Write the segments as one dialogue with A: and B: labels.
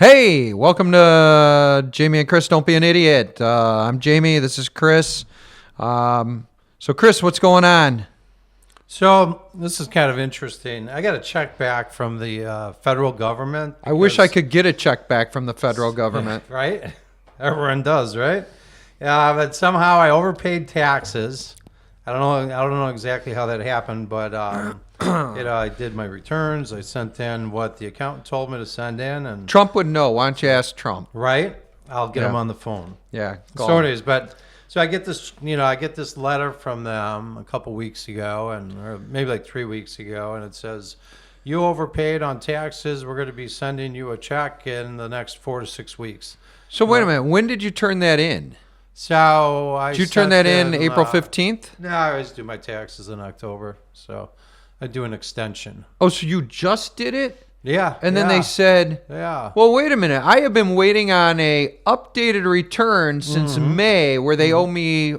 A: Hey, welcome to Jamie and Chris Don't Be an Idiot. I'm Jamie. This is Chris. So, Chris, what's going on?
B: So this is kind of interesting. I got a check back from the federal government.
A: I wish I could get a check back from the federal government.
B: Right? Everyone does, right? Yeah, but somehow I overpaid taxes. I don't know exactly how that happened, but I did my returns. I sent in what the accountant told me to send in, and
A: Trump would know. Why don't you ask Trump?
B: right, I'll get him on the phone.
A: Yeah.
B: So it is, but so I get this, I get this letter from them a couple weeks ago, or maybe like 3 weeks ago, and it says, "You overpaid on taxes. We're going to be sending you a check in the next 4 to 6 weeks."
A: So wait a minute. When did you turn that in?
B: So
A: Did you turn that in April 15th?
B: No, I always do my taxes in October, so I do an extension.
A: Oh, so you just did it?
B: Yeah.
A: And then they said,
B: yeah.
A: well, wait a minute. I have been waiting on a updated return since May where they owe me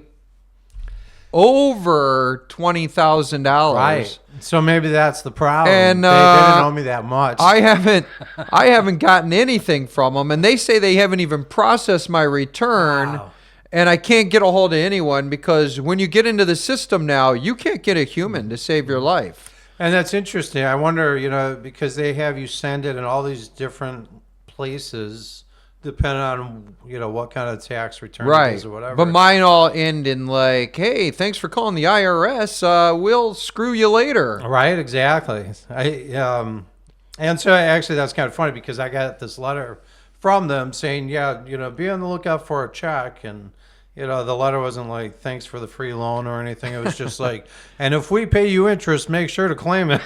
A: over $20,000.
B: Right. So maybe that's the problem.
A: And
B: they didn't owe me that much.
A: I haven't gotten anything from them, and they say they haven't even processed my return.
B: Wow.
A: And I can't get a hold of anyone because when you get into the system now, you can't get a human to save your life.
B: And that's interesting. I wonder, because they have you send it in all these different places, depending on, what kind of tax return it is or whatever.
A: But mine all end in like, hey, thanks for calling the IRS. We'll screw you later.
B: Right, exactly. And so actually that's kind of funny because I got this letter from them saying, be on the lookout for a check. And, the letter wasn't like, thanks for the free loan or anything. It was just like, and if we pay you interest, make sure to claim it.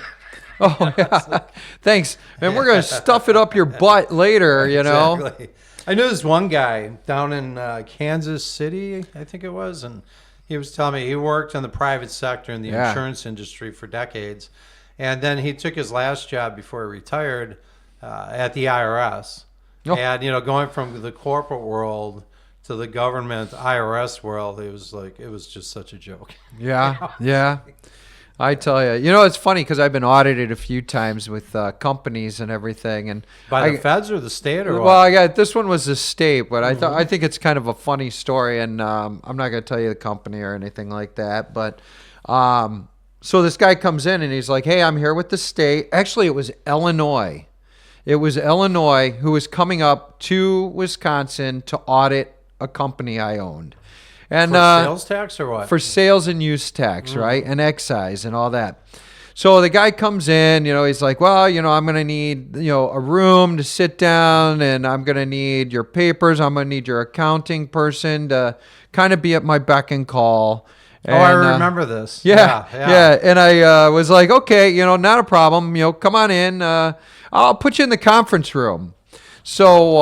A: Oh, yeah. Thanks. And we're going to stuff it up your butt later,
B: Exactly. I knew this one guy down in Kansas City, I think it was, and he was telling me he worked in the private sector in the insurance industry for decades. And then he took his last job before he retired at the IRS. Oh. And, going from the corporate world to the government IRS world, it was just such a joke.
A: Yeah, yeah. I tell you, it's funny because I've been audited a few times with companies and everything, and
B: by the feds or the state or what?
A: Well, this one was the state, but I think it's kind of a funny story, and I'm not going to tell you the company or anything like that. But so this guy comes in and he's like, "Hey, I'm here with the state." Actually, it was Illinois. It was Illinois who was coming up to Wisconsin to audit a company I owned. And
B: for sales tax or what?
A: For sales and use tax, right? And excise and all that. So the guy comes in, he's like, well, I'm going to need, a room to sit down, and I'm going to need your papers. I'm going to need your accounting person to kind of be at my beck and call. And,
B: I remember this.
A: Yeah. And I was like, okay, not a problem. Come on in. I'll put you in the conference room. So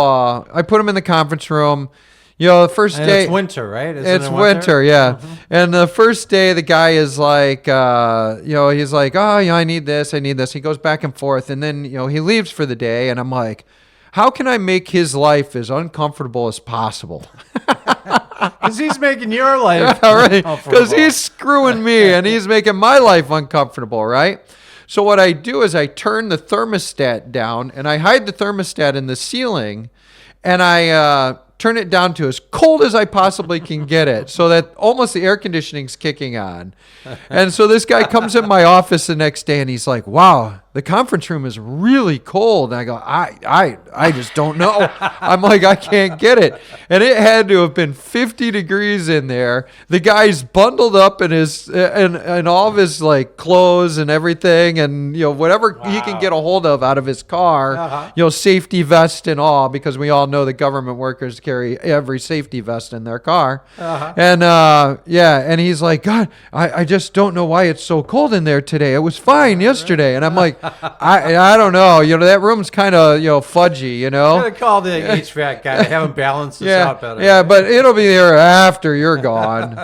A: I put him in the conference room. The first day.
B: It's winter, right?
A: It's winter, yeah. Mm-hmm. And the first day, the guy is like, he's like, I need this, I need this. He goes back and forth, and then, he leaves for the day, and I'm like, how can I make his life as uncomfortable as possible?
B: Because he's making your life
A: because he's screwing me, and he's making my life uncomfortable, right? So what I do is I turn the thermostat down, and I hide the thermostat in the ceiling, and I turn it down to as cold as I possibly can get it so that almost the air conditioning's kicking on. And so this guy comes in my office the next day and he's like, wow, the conference room is really cold. And I go, I just don't know. I'm like, I can't get it. And it had to have been 50 degrees in there. The guy's bundled up in his and all of his like clothes and everything, and whatever he can get a hold of out of his car, safety vest and all, because we all know the government workers carry every safety vest in their car. And and he's like, God, I just don't know why it's so cold in there today. It was fine yesterday. And I'm like, I don't know. That room's kind of fudgy.
B: You gotta call the HVAC guy to have him balance this out better.
A: Yeah, but it'll be there after you're gone.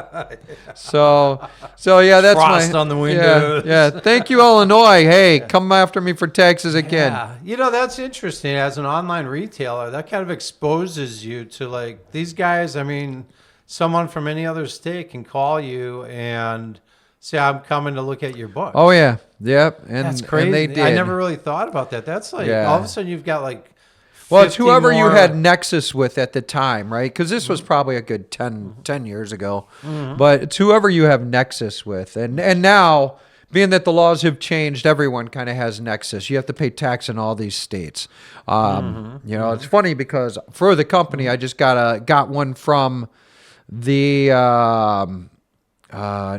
A: So yeah, that's
B: frost on the windows.
A: Yeah. Thank you, Illinois. Hey, come after me for taxes again.
B: Yeah. That's interesting. As an online retailer, that kind of exposes you to like these guys. I mean, someone from any other state can call you and say, I'm coming to look at your book.
A: Oh, yeah. Yep. And
B: that's crazy.
A: And they did.
B: I never really thought about that. That's like all of a sudden you've got like
A: Well, it's whoever you
B: more-
A: had Nexus with at the time, right? Because this was probably a good 10 years ago. But it's whoever you have Nexus with. And now, being that the laws have changed, everyone kind of has Nexus. You have to pay tax in all these states. It's funny because for the company, I just got one from the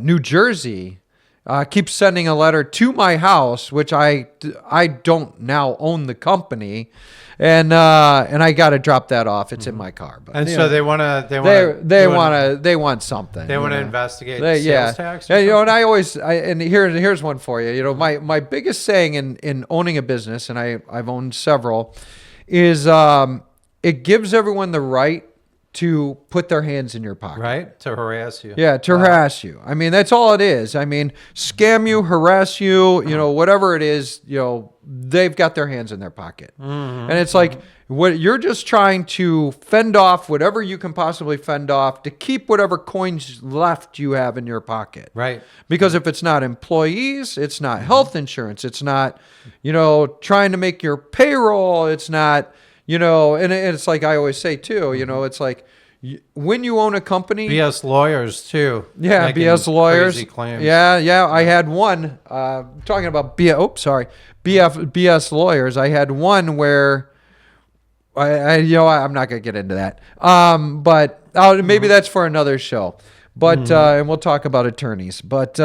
A: New Jersey. Keeps sending a letter to my house, which I don't now own the company, and I got to drop that off. It's in my car. But
B: And so they want
A: something.
B: They want to investigate sales tax.
A: Yeah, and here's one for you. You know, my biggest saying in owning a business, and I've owned several, is it gives everyone the right to put their hands in your pocket.
B: Right? To harass you.
A: Yeah, to harass you. I mean, that's all it is. I mean, scam you, harass you, whatever it is, they've got their hands in their pocket. And it's like, what you're just trying to fend off whatever you can possibly fend off to keep whatever coins left you have in your pocket.
B: Right.
A: Because if it's not employees, it's not health insurance, it's not, trying to make your payroll, it's not, and it's like I always say too, it's like when you own a company.
B: BS lawyers too.
A: Yeah, BS lawyers.
B: Crazy claims.
A: Yeah. I had one, talking about BS lawyers. I had one where I'm not going to get into that. But maybe that's for another show. But, and we'll talk about attorneys. But,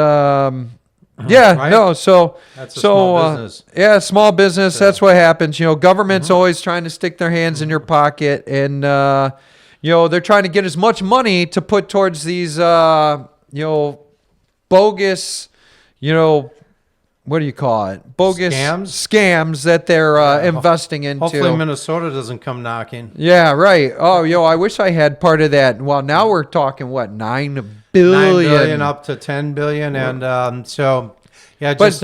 B: Right?
A: no. So
B: that's a small business.
A: Small business. So. That's what happens. Government's always trying to stick their hands in your pocket, and they're trying to get as much money to put towards these bogus, what do you call it? Bogus scams that they're investing into.
B: Hopefully Minnesota doesn't come knocking.
A: Yeah, right. Oh, I wish I had part of that. Well, now we're talking what, $9 billion?
B: $9 billion up to $10 billion, and so. Yeah,
A: but
B: just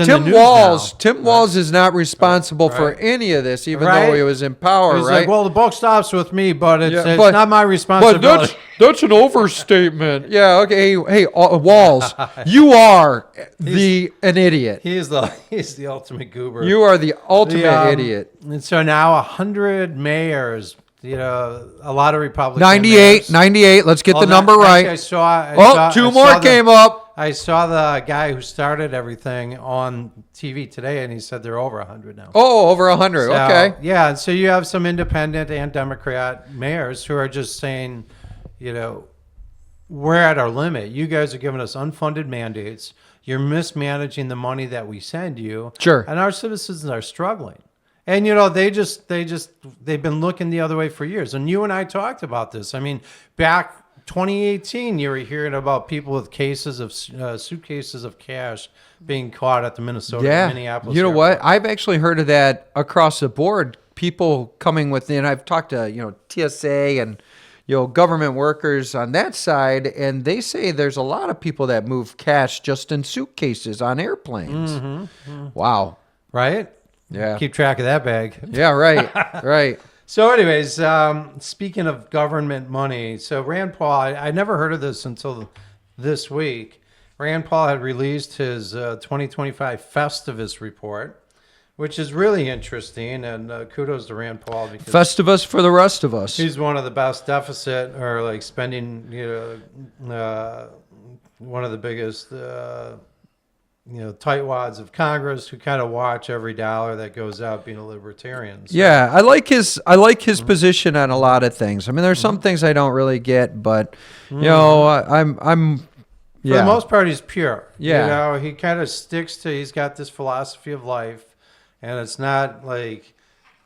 A: Tim Walz is not responsible for any of this, even though he was in power,
B: He's
A: right?
B: like, well, the buck stops with me, but it's not my responsibility.
A: But that's an overstatement. Yeah, okay. Hey, Walz, you are an idiot.
B: He's the ultimate goober.
A: You are the ultimate idiot.
B: And so now 100 mayors, a lot of Republicans.
A: 98. Let's get the number right.
B: I saw
A: two more came up.
B: I saw the guy who started everything on TV today, and he said they're over 100 now.
A: Oh, over 100.
B: So,
A: okay.
B: Yeah, and so you have some independent and Democrat mayors who are just saying, we're at our limit. You guys are giving us unfunded mandates. You're mismanaging the money that we send you.
A: Sure.
B: And our citizens are struggling. And they've been looking the other way for years. And you and I talked about this. I mean, back 2018, you were hearing about people with cases of suitcases of cash being caught at the Minneapolis.
A: You know
B: airport.
A: what? I've actually heard of that across the board. People coming within. I've talked to TSA and government workers on that side, and they say there's a lot of people that move cash just in suitcases on airplanes. Wow.
B: Right?
A: Yeah.
B: Keep track of that bag.
A: Yeah. Right. Right.
B: So anyways, speaking of government money, so Rand Paul, I never heard of this until this week. Rand Paul had released his 2025 Festivus Report, which is really interesting, and kudos to Rand Paul. Because
A: Festivus for the rest of us.
B: He's one of the best deficit or like spending, one of the biggest tightwads of Congress who kind of watch every dollar that goes out, being a libertarian. So.
A: Yeah, I like his position on a lot of things. I mean, there's some things I don't really get, but I'm
B: for the most part, he's pure.
A: Yeah,
B: he kind of sticks to. He's got this philosophy of life, and it's not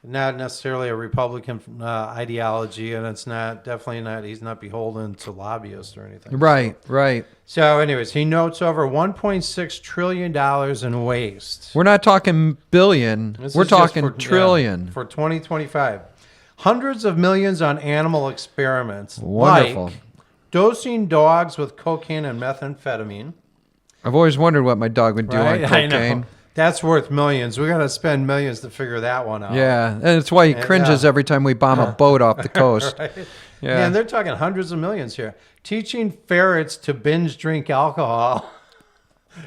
B: necessarily a Republican ideology, and it's definitely not. He's not beholden to lobbyists or anything.
A: Right.
B: So, anyways, he notes over $1.6 trillion in waste.
A: We're not talking billion. We're talking trillion.
B: For 2025. Hundreds of millions on animal experiments.
A: Wonderful.
B: Like dosing dogs with cocaine and methamphetamine.
A: I've always wondered what my dog would do on cocaine.
B: I know. That's worth millions. We got to spend millions to figure that one out.
A: Yeah, and it's why he cringes every time we bomb a boat off the coast.
B: Right?
A: Yeah,
B: and they're talking hundreds of millions here. Teaching ferrets to binge drink alcohol.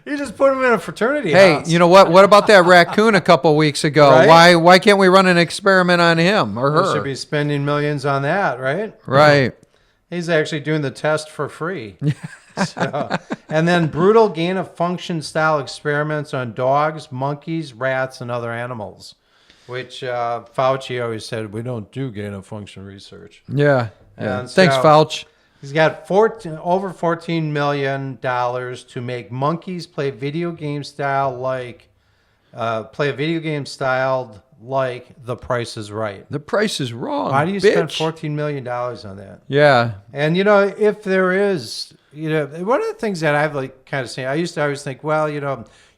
B: You just put them in a fraternity
A: Hey,
B: house.
A: you know what? What about that raccoon a couple weeks ago?
B: Right?
A: Why can't we run an experiment on him or her?
B: We should be spending millions on that, right?
A: Right.
B: He's actually doing the test for free. So, and then brutal gain of function style experiments on dogs, monkeys, rats, and other animals, which Fauci always said we don't do gain of function research.
A: Yeah.
B: And
A: Thanks,
B: so
A: Fauci.
B: He's got over $14 million to make monkeys play video game style like The Price is Right.
A: The price is wrong.
B: Why do you
A: bitch.
B: spend $14 million on that?
A: Yeah.
B: And if there is, one of the things that I've kind of seen, I used to always think, well,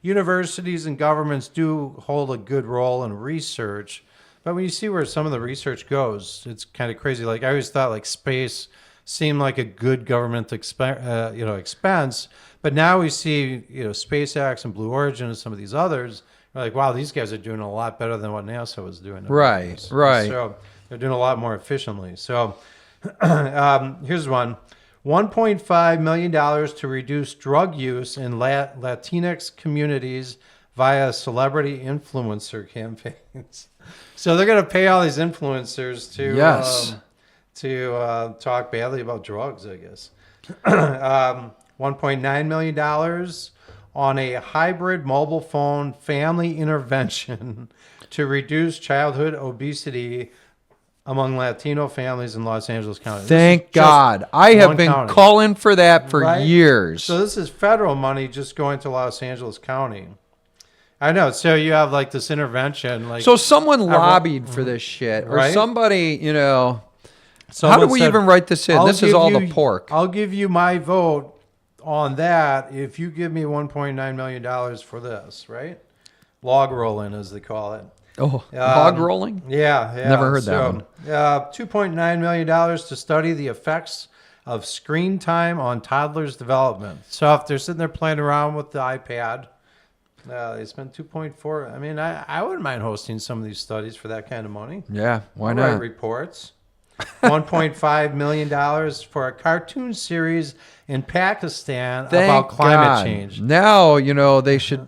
B: universities and governments do hold a good role in research, but when you see where some of the research goes, it's kind of crazy. Like I always thought, space seemed like a good government expense, but now we see, SpaceX and Blue Origin and some of these others. We're like, wow, these guys are doing a lot better than what NASA was doing.
A: Right.
B: So they're doing a lot more efficiently. So here's one. $1.5 million to reduce drug use in Latinx communities via celebrity influencer campaigns. So they're going to pay all these influencers to talk badly about drugs, I guess. $1.9 million on a hybrid mobile phone family intervention to reduce childhood obesity among Latino families in Los Angeles County.
A: Thank God. I have been calling for that for years.
B: So this is federal money just going to Los Angeles County. I know. So you have this intervention.
A: So someone lobbied for this shit. Or somebody, how do we even write this in? This is all the pork.
B: I'll give you my vote on that if you give me $1.9 million for this, right? Log rolling, as they call it.
A: Oh, log rolling?
B: Yeah.
A: Never heard that one.
B: $2.9 million to study the effects of screen time on toddlers' development. So if they're sitting there playing around with the iPad, they spend 2.4. I mean, I wouldn't mind hosting some of these studies for that kind of money.
A: Yeah, why
B: I'll
A: not?
B: write reports. $1.5 million for a cartoon series in Pakistan about climate change.
A: Now, they should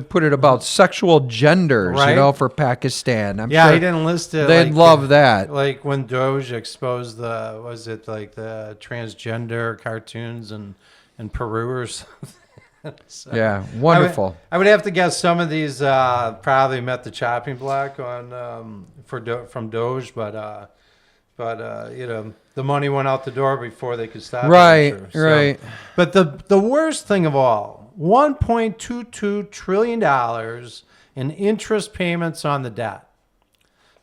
A: put it about sexual genders, for Pakistan. I'm sure
B: he didn't list it.
A: They'd love that.
B: Like when Doge exposed the transgender cartoons in Peru or something. So,
A: yeah, wonderful.
B: I would have to guess some of these probably met the chopping block on from Doge, but the money went out the door before they could stop.
A: Right,
B: it,
A: right.
B: But the worst thing of all, $1.22 trillion in interest payments on the debt.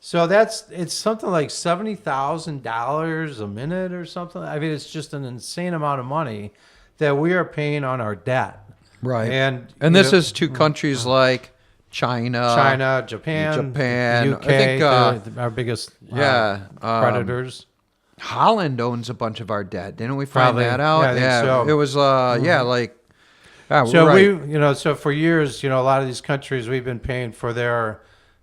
B: So it's something like $70,000 a minute or something. I mean, it's just an insane amount of money that we are paying on our debt.
A: Right.
B: And
A: this is to countries like China,
B: Japan,
A: the UK,
B: I think our biggest creditors.
A: Holland owns a bunch of our debt. Didn't we find that out?
B: Yeah, I think so.
A: It was
B: so so for years, a lot of these countries we've been paying for their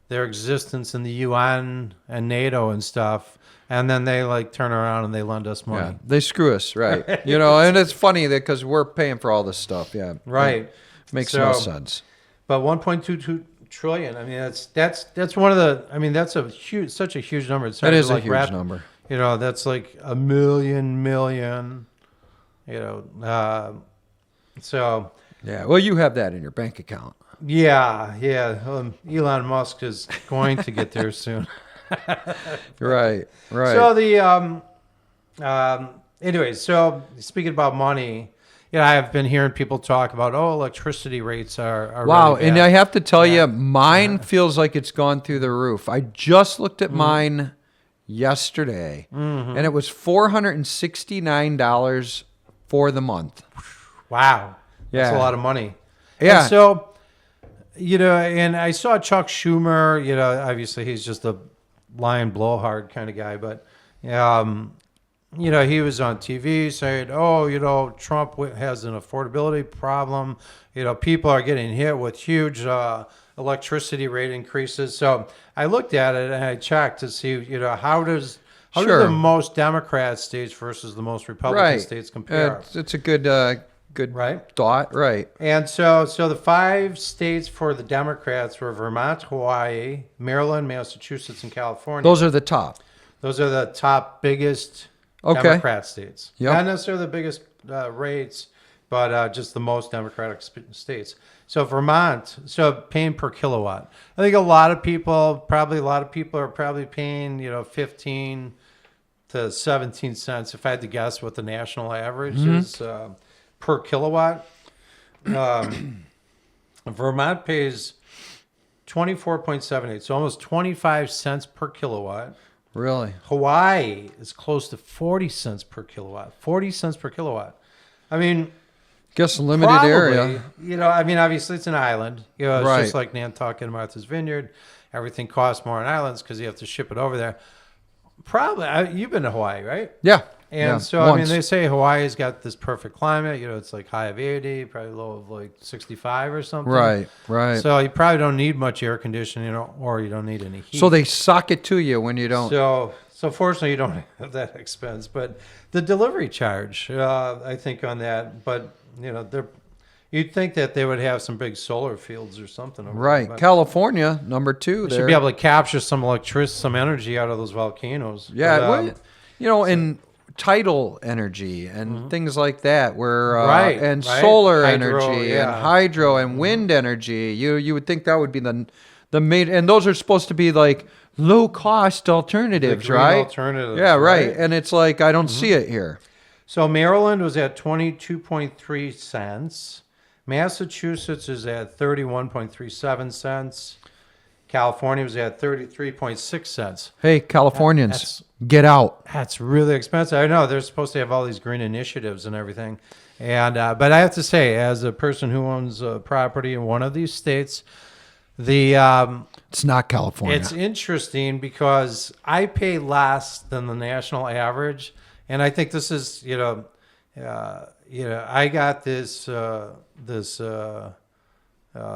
B: existence in the UN and NATO and stuff. And then they turn around and they lend us money.
A: Yeah, they screw us, right? And it's funny that because we're paying for all this stuff. Yeah,
B: right.
A: Makes no sense.
B: But 1.22 trillion. I mean, that's one of the. I mean, that's such a huge number. It's
A: that is a huge number.
B: That's like a million. So.
A: Yeah. Well, you have that in your bank account.
B: Yeah. Elon Musk is going to get there soon.
A: Right.
B: So anyways, so speaking about money, I've been hearing people talk about electricity rates are
A: wow,
B: really bad.
A: And I have to tell you, mine feels like it's gone through the roof. I just looked at mine yesterday, and it was $469 for the month.
B: Wow, that's a lot of money.
A: Yeah.
B: And so, and I saw Chuck Schumer. Obviously he's just a lying blowhard kind of guy, but he was on TV saying, Trump has an affordability problem. People are getting hit with huge electricity rate increases. So I looked at it and I checked to see, how do the most Democrat states versus the most Republican states compare?
A: It's a good Good
B: Right.
A: thought. Right.
B: And so the 5 states for the Democrats were Vermont, Hawaii, Maryland, Massachusetts, and California.
A: Those are the top.
B: Those are the top biggest
A: Okay.
B: Democrat states.
A: Yep.
B: Not necessarily the biggest rates, but just the most Democratic states. So Vermont, so paying per kilowatt. I think a lot of people are probably paying 15 to 17 cents. If I had to guess what the national average is per kilowatt. Vermont pays 24.78, so almost 25 cents per kilowatt.
A: Really?
B: Hawaii is close to 40 cents per kilowatt. 40 cents per kilowatt. I mean,
A: Guess a limited
B: probably,
A: area.
B: obviously it's an island. It's
A: Right.
B: just like Nantucket and Martha's Vineyard. Everything costs more on islands because you have to ship it over there. Probably, you've been to Hawaii, right?
A: Yeah.
B: And
A: yeah.
B: so,
A: Once.
B: they say Hawaii's got this perfect climate. It's like high of 80, probably low of like 65 or something.
A: Right. Right.
B: So you probably don't need much air conditioning, or you don't need any heat.
A: So they sock it to you when you don't.
B: So fortunately, you don't have that expense. But the delivery charge, I think on that, but you'd think that they would have some big solar fields or something. Over
A: Right.
B: there, but
A: California, number 2.
B: they should be able to capture some electricity, some energy out of those volcanoes.
A: Yeah.
B: But,
A: in tidal energy and things like that, where
B: Right,
A: and
B: right.
A: solar
B: Hydro,
A: energy
B: yeah.
A: and hydro and wind energy. You would think that would be the main, and those are supposed to be like low cost alternatives,
B: green
A: right?
B: alternatives,
A: Yeah, right.
B: right.
A: And it's like I don't see it here.
B: So Maryland was at 22.3 cents. Massachusetts is at 31.37 cents. California was at 33.6 cents.
A: Hey, Californians, get out.
B: That's really expensive. I know they're supposed to have all these green initiatives and everything. And but I have to say, as a person who owns a property in one of these states,
A: It's not California.
B: it's interesting because I pay less than the national average, and I think this is I got this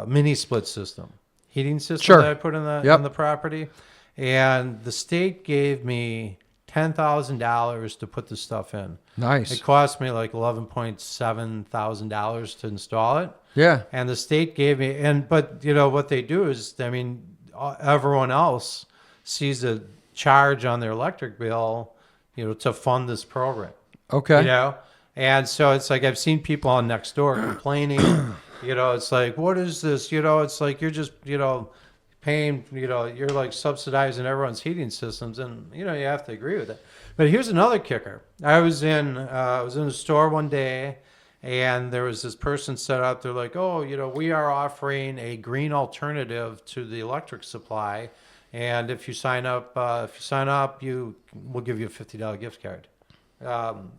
B: mini split system, heating system
A: Sure.
B: that I put in the
A: Yep.
B: in the property, and the state gave me $10,000 to put the stuff in.
A: Nice.
B: It cost me like $11,700 to install it.
A: Yeah.
B: And the state gave me, but what they do is, everyone else sees a charge on their electric bill, to fund this program.
A: Okay.
B: And so it's like I've seen people on Nextdoor complaining. It's like, what is this? It's like you're just paying. You're like subsidizing everyone's heating systems, and you have to agree with it. But here's another kicker. I was in a store one day, and there was this person set up. They're like, oh, we are offering a green alternative to the electric supply, and if you sign up, we'll give you a $50 gift card. And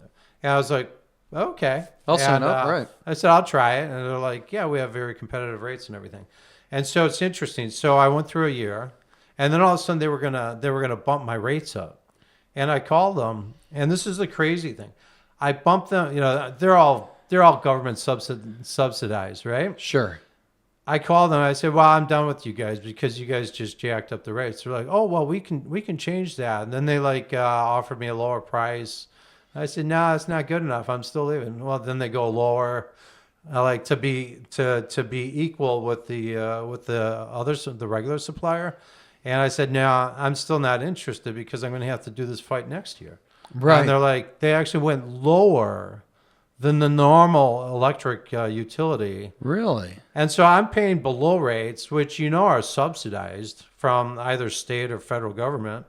B: I was like, okay,
A: I'll sign up, right.
B: I said, I'll try it. And they're like, yeah, we have very competitive rates and everything. And so it's interesting. So I went through a year, and then all of a sudden they were gonna bump my rates up. And I called them, and this is the crazy thing. I bumped them, they're all government subsidized, right?
A: Sure.
B: I called them. I said, "Well, I'm done with you guys because you guys just jacked up the rates." They're like, "Oh, well, we can change that." And then they offered me a lower price. I said, "No, it's not good enough. I'm still leaving." Well, then they go lower. I like to be equal with the regular supplier. And I said, "No, I'm still not interested because I'm going to have to do this fight next year."
A: Right.
B: And they're like, they actually went lower than the normal electric utility.
A: Really?
B: And so I'm paying below rates, which are subsidized from either state or federal government.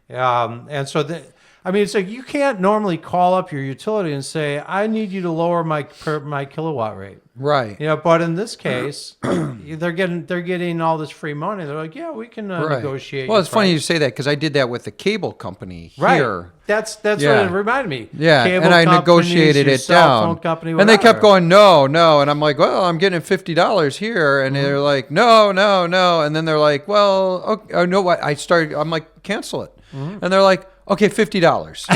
B: And so, it's like you can't normally call up your utility and say, I need you to lower my kilowatt rate.
A: Right.
B: But in this case, they're getting all this free money. They're like, yeah, we can negotiate.
A: Well, it's funny
B: price.
A: you say that because I did that with the cable company
B: Right.
A: here.
B: That's
A: Yeah.
B: what it reminded me.
A: Yeah,
B: Cable
A: and I
B: companies,
A: negotiated
B: your
A: it
B: cell
A: down.
B: phone company,
A: And they kept
B: whatever.
A: going, no, and I'm like, well, I'm getting $50 here, and they're like, no, and then they're like, well, okay, oh, no, what? I'm like, cancel it, and they're like, okay, $50.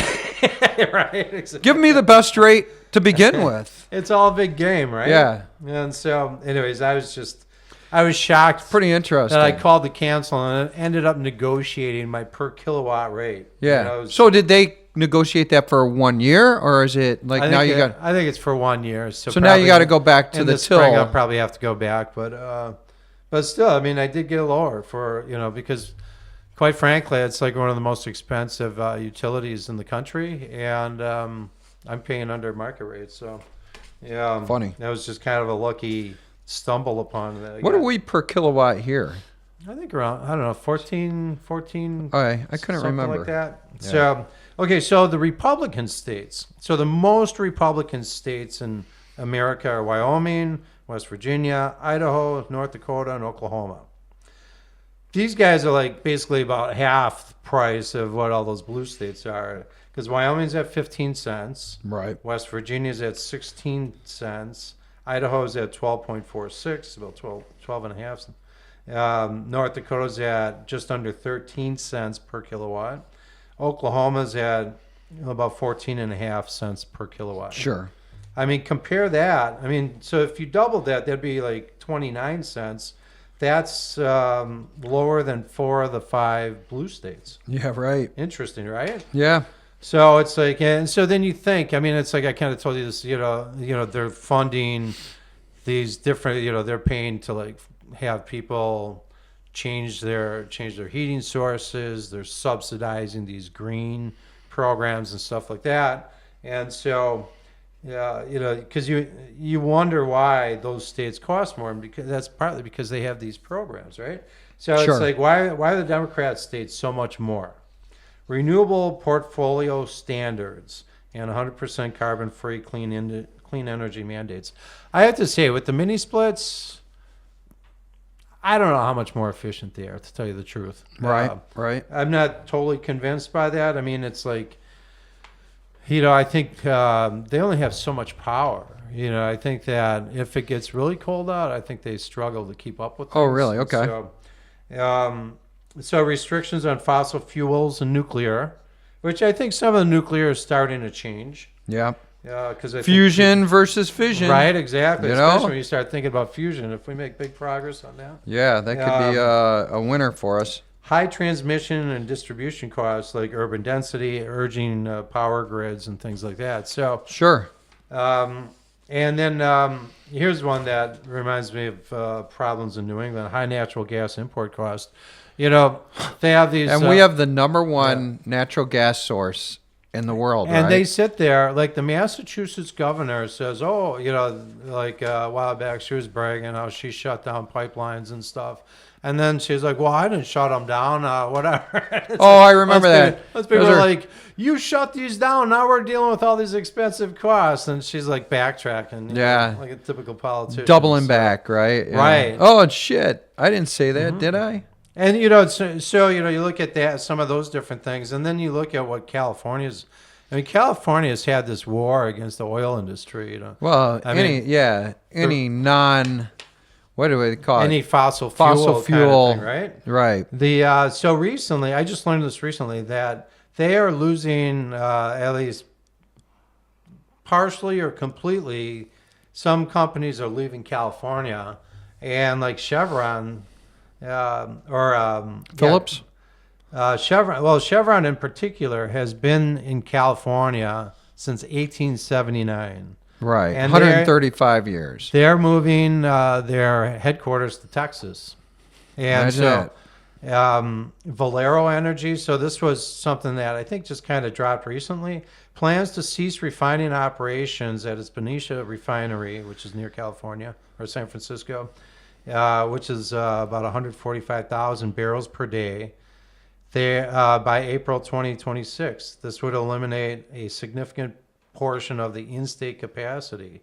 B: Right. Exactly.
A: Give me the best rate to begin with.
B: It's all a big game, right?
A: Yeah.
B: And so, anyways, I was shocked.
A: Pretty interesting.
B: That I called to cancel and ended up negotiating my per kilowatt rate.
A: Yeah.
B: And
A: So did they negotiate that for 1 year, or is it like now you got?
B: I think it's for 1 year.
A: So now you got to go back to
B: in
A: the
B: spring,
A: till.
B: I'll probably have to go back, but still, I mean, I did get lower for because, quite frankly, it's like one of the most expensive utilities in the country, and I'm paying under market rate. So, yeah,
A: Funny.
B: That was just kind of a lucky stumble upon that.
A: What are we per kilowatt here?
B: I think around, I don't know, 14.
A: I couldn't remember.
B: Like that.
A: Yeah.
B: So, okay, so the Republican states. So the most Republican states in America are Wyoming, West Virginia, Idaho, North Dakota, and Oklahoma. These guys are like basically about half the price of what all those blue states are. Because Wyoming's at 15 cents.
A: Right.
B: West Virginia's at 16 cents. Idaho's at 12.46, about 12 and a half cents. North Dakota's at just under 13 cents per kilowatt. Oklahoma's at about 14 and a half cents per kilowatt.
A: Sure.
B: I mean, compare that. I mean, so if you doubled that, that'd be like 29 cents. That's lower than 4 of the 5 blue states.
A: Yeah, right.
B: Interesting, right?
A: Yeah.
B: So it's like, and so then you think, I mean, it's like I kind of told you this, they're funding these different, they're paying to like have people change their heating sources. They're subsidizing these green programs and stuff like that. And so, because you wonder why those states cost more, and because that's partly because they have these programs, right? So
A: Sure.
B: It's like why are the Democrat states so much more? Renewable portfolio standards and 100% carbon-free clean energy mandates. I have to say, with the mini splits, I don't know how much more efficient they are, to tell you the truth.
A: Right.
B: I'm not totally convinced by that. I mean, it's like, I think they only have so much power. I think that if it gets really cold out, I think they struggle to keep up with things.
A: Oh, really? Okay.
B: So restrictions on fossil fuels and nuclear, which I think some of the nuclear is starting to change.
A: Yeah.
B: Because
A: fusion versus fission.
B: Right, exactly. Especially when you start thinking about fusion. If we make big progress on that.
A: Yeah, that could be a winner for us.
B: High transmission and distribution costs, like urban density, urging power grids and things like that. So
A: sure.
B: And then here's one that reminds me of problems in New England: high natural gas import costs. They have these,
A: and we have the number one natural gas source in the world,
B: and
A: right?
B: they sit there, like the Massachusetts governor says, like a while back she was bragging how she shut down pipelines and stuff. And then she's like, well, I didn't shut them down, whatever.
A: I remember that.
B: Most people are like, you shut these down, now we're dealing with all these expensive costs. And she's like backtracking.
A: Yeah.
B: Like a typical politician.
A: Doubling back, right? Yeah.
B: Right.
A: Oh, shit. I didn't say that, did I?
B: And, you look at that, some of those different things, and then you look at what California's had this war against the oil industry,
A: Well, any non, what do we call it?
B: Any fossil fuel kind of thing, right?
A: Right.
B: So recently, I just learned this recently, that they are losing, at least partially or completely, some companies are leaving California, and like Chevron,
A: Phillips?
B: Chevron in particular has been in California since 1879.
A: Right,
B: and
A: 135 years.
B: They're moving their headquarters to Texas. And Valero Energy, so this was something that I think just kind of dropped recently, plans to cease refining operations at its Benicia Refinery, which is near California, or San Francisco, which is about 145,000 barrels per day. By April 2026. This would eliminate a significant portion of the in-state capacity.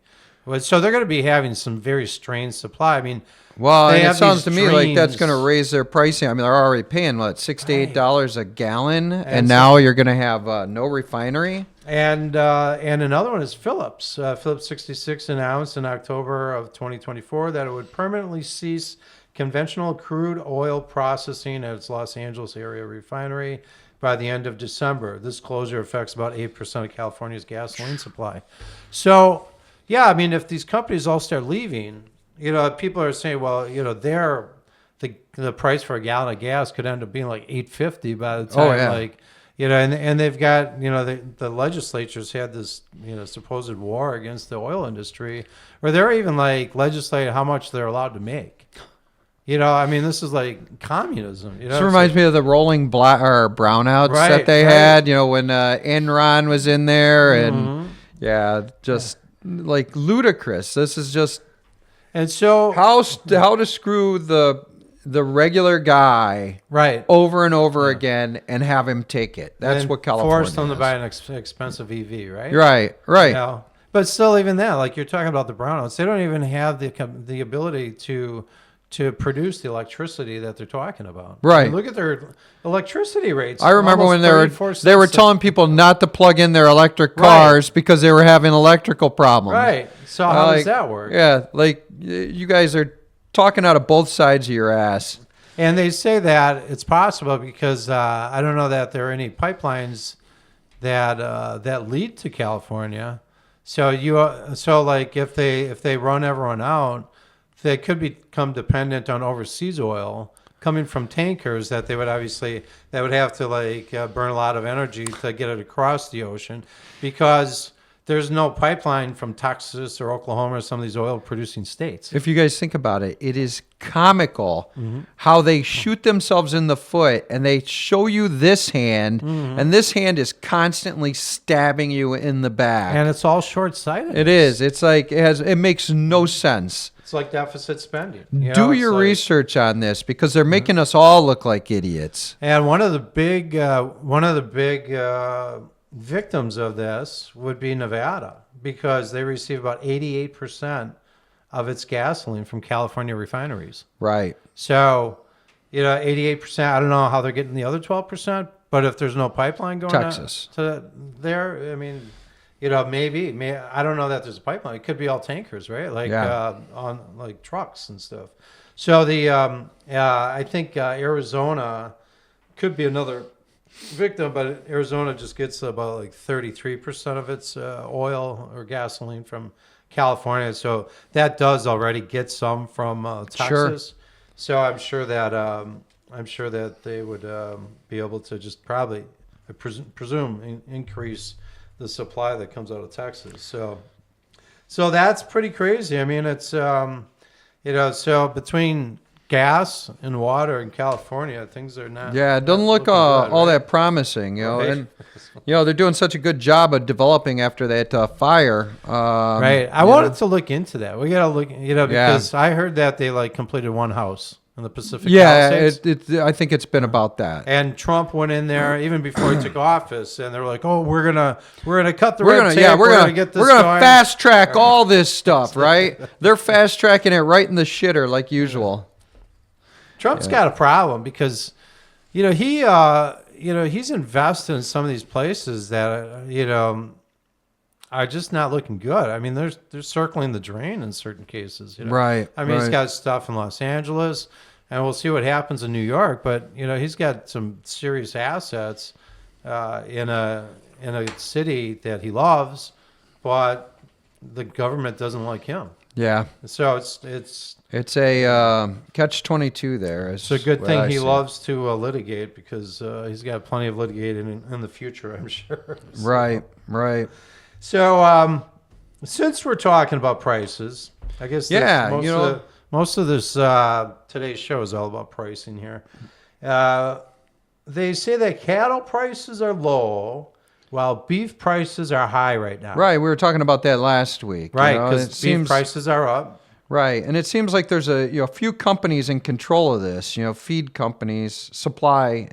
B: So they're going to be having some very strained supply. I mean,
A: it sounds to me like that's going to raise their pricing. I mean, they're already paying $6 to $8 a gallon, and now you're going to have no refinery.
B: And another one is Phillips. Phillips 66 announced in October of 2024 that it would permanently cease conventional crude oil processing at its Los Angeles area refinery by the end of December. This closure affects about 8% of California's gasoline supply. So, yeah, I mean, if these companies all start leaving, people are saying, well, the price for a gallon of gas could end up being like $8.50 by the time, and they've got, the legislatures had this, supposed war against the oil industry, where they're even like legislating how much they're allowed to make. I mean, this is like communism.
A: This reminds me of the rolling brownouts that they had, when Enron was in there, and just like ludicrous. This is just,
B: and so
A: how to screw the regular guy over and over again and have him take it. That's what California
B: forced them to
A: is.
B: buy an expensive EV, right?
A: Right.
B: But still, even that, like you're talking about the brownouts, they don't even have the ability to produce the electricity that they're talking about.
A: Right.
B: I mean, look at their electricity rates.
A: I remember when they were telling people not to plug in their electric cars because they were having electrical problems.
B: Right. So how does that work?
A: Yeah, like you guys are talking out of both sides of your ass.
B: And they say that it's possible because I don't know that there are any pipelines that lead to California. So like if they run everyone out, they could become dependent on overseas oil coming from tankers that they would have to like burn a lot of energy to get it across the ocean, because there's no pipeline from Texas or Oklahoma or some of these oil producing states.
A: If you guys think about it, it is comical how they shoot themselves in the foot and they show you this hand, and this hand is constantly stabbing you in the back.
B: And it's all short-sighted.
A: It is. It's like it makes no sense.
B: It's like deficit spending.
A: Do your research on this, because they're making us all look like idiots.
B: And one of the big victims of this would be Nevada, because they receive about 88% of its gasoline from California refineries.
A: Right.
B: So, 88%, I don't know how they're getting the other 12%, but if there's no pipeline going
A: Texas
B: to there, I mean, maybe I don't know that there's a pipeline. It could be all tankers, right? Like on like trucks and stuff. So I think Arizona could be another victim, but Arizona just gets about like 33% of its oil or gasoline from California. So that does already get some from Texas.
A: Sure.
B: So I'm sure that they would be able to just probably, I presume, increase the supply that comes out of Texas. So that's pretty crazy. I mean, it's so between gas and water in California, things are not.
A: Yeah, it doesn't look all that promising, and they're doing such a good job of developing after that fire.
B: Right. I wanted to look into that. We gotta look, because I heard that they like completed one house in the Pacific Palisades.
A: I think it's been about that.
B: And Trump went in there even before he took office, and they were like, "Oh, we're gonna cut the red tape. We're gonna get this.
A: We're gonna fast track all this stuff, right? They're fast tracking it right in the shitter like usual."
B: Trump's got a problem because, he's invested in some of these places that are just not looking good. I mean, they're circling the drain in certain cases.
A: Right.
B: I mean, he's got stuff in Los Angeles, and we'll see what happens in New York. But he's got some serious assets in a city that he loves, but the government doesn't like him.
A: Yeah.
B: So
A: it's a catch-22 there.
B: It's a good thing he loves to litigate, because he's got plenty of litigating in the future, I'm sure. So.
A: Right.
B: So since we're talking about prices, I guess most of this today's show is all about pricing here. They say that cattle prices are low, while beef prices are high right now.
A: Right, we were talking about that last week.
B: Right, because beef prices are up.
A: Right, and it seems like there's a few companies in control of this. Feed companies, supply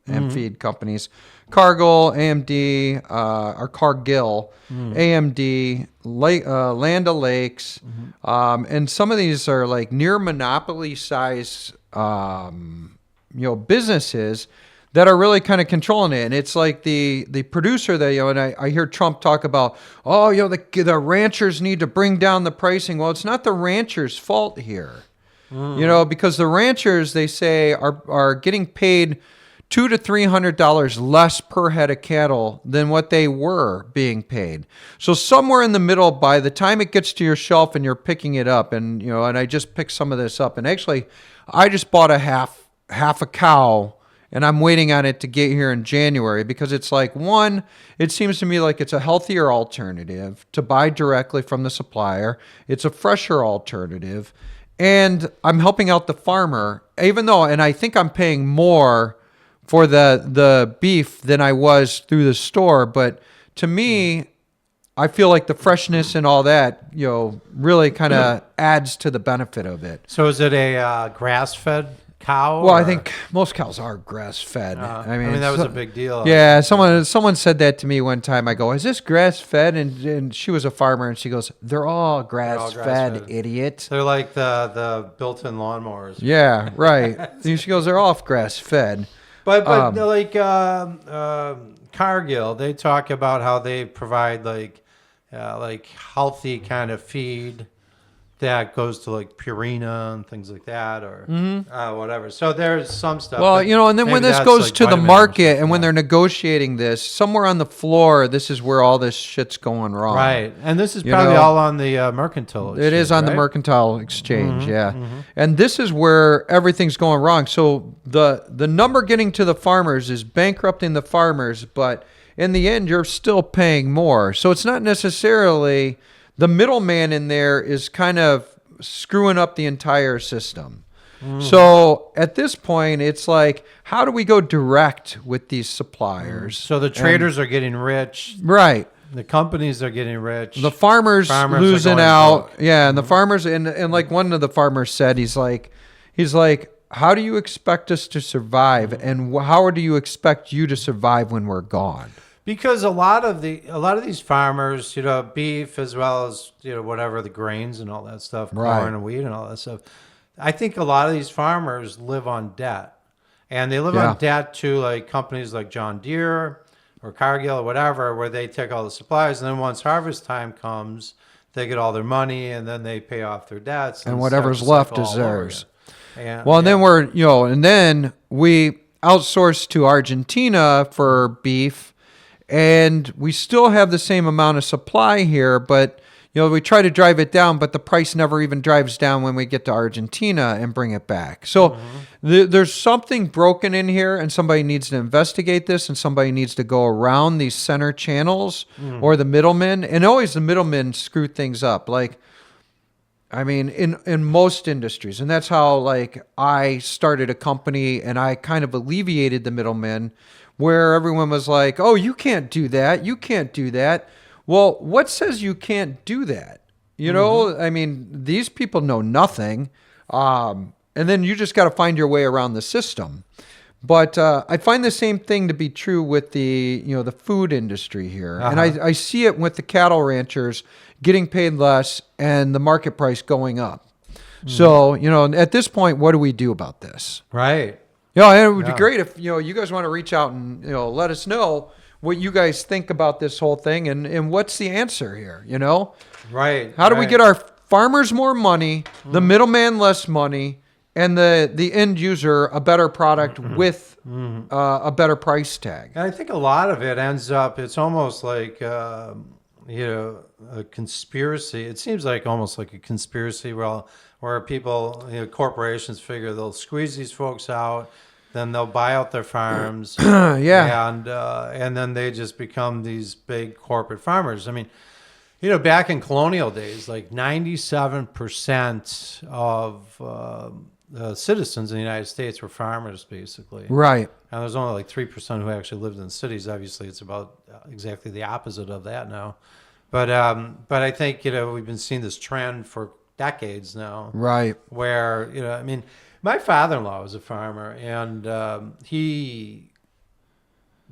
A: and feed companies, Cargill, AMD, or Cargill, AMD, Land O'Lakes, and some of these are like near monopoly size, businesses that are really kind of controlling it. And it's like the producer that, and I hear Trump talk about, the ranchers need to bring down the pricing. Well, it's not the ranchers' fault here, because the ranchers, they say, are getting paid $200 to $300 less per head of cattle than what they were being paid. So somewhere in the middle, by the time it gets to your shelf and you're picking it up, and and I just picked some of this up, and actually, I just bought a half a cow. and I'm waiting on it to get here in January because it's like, one, it seems to me like it's a healthier alternative to buy directly from the supplier. It's a fresher alternative, and I'm helping out the farmer, even though, and I think I'm paying more for the beef than I was through the store, but to me, I feel like the freshness and all that, really kind of adds to the benefit of it.
B: So is it a grass-fed cow?
A: Well, I think most cows are grass-fed.
B: I mean that was a big deal.
A: Yeah, someone said that to me one time. I go, "Is this grass-fed?" And she was a farmer, and she goes, "They're all grass-fed, idiot."
B: They're like the built-in lawnmowers.
A: Yeah, right. And she goes, "They're all grass-fed."
B: But like Cargill, they talk about how they provide like healthy kind of feed that goes to like Purina and things like that, or whatever. So there's some stuff.
A: Well, and then when this goes
B: like
A: to the
B: vitamins
A: market and when they're negotiating this, somewhere on the floor, this is where all this shit's going wrong.
B: Right. And this is probably all on the mercantile exchange.
A: It is on
B: right?
A: the mercantile exchange, yeah. And this is where everything's going wrong. So the number getting to the farmers is bankrupting the farmers, but in the end, you're still paying more. So it's not necessarily the middleman in there is kind of screwing up the entire system. So at this point, it's like, how do we go direct with these suppliers?
B: So the traders are getting rich.
A: Right.
B: The companies are getting rich.
A: The farmers losing
B: are going
A: out.
B: broke.
A: Yeah, and the farmers, and like one of the farmers said, he's like, how do you expect us to survive, and how do you expect you to survive when we're gone?
B: Because a lot of these farmers, beef as well as whatever the grains and all that stuff, corn and wheat and all that stuff. I think a lot of these farmers live on debt, and they live on debt to like companies like John Deere or Cargill or whatever, where they take all the supplies, and then once harvest time comes, they get all their money, and then they pay off their debts,
A: and whatever's left is theirs.
B: And
A: then we outsource to Argentina for beef. And we still have the same amount of supply here, but we try to drive it down, but the price never even drives down when we get to Argentina and bring it back. So there's something broken in here, and somebody needs to investigate this, and somebody needs to go around these center channels or the middlemen. And always the middlemen screw things up. Like, I mean, in most industries, and that's how like I started a company, and I kind of alleviated the middlemen, where everyone was like, "Oh, you can't do that. You can't do that." Well, what says you can't do that? I mean, these people know nothing, and then you just got to find your way around the system. But I find the same thing to be true with the the food industry here, and I see it with the cattle ranchers getting paid less and the market price going up. So at this point, what do we do about this?
B: Right.
A: It would be great if you guys want to reach out and let us know what you guys think about this whole thing and what's the answer here.
B: Right.
A: How do we get our farmers more money, the middleman less money, and the end user a better product with a better price tag?
B: And I think a lot of it ends up, it's almost like, a conspiracy. It seems like almost like a conspiracy where people, corporations figure they'll squeeze these folks out, then they'll buy out their farms. And then they just become these big corporate farmers. I mean, back in colonial days, like 97% of citizens in the United States were farmers, basically.
A: Right.
B: And there's only like 3% who actually lived in cities. Obviously, it's about exactly the opposite of that now. But I think we've been seeing this trend for decades now.
A: Right.
B: Where I mean, my father-in-law was a farmer, and he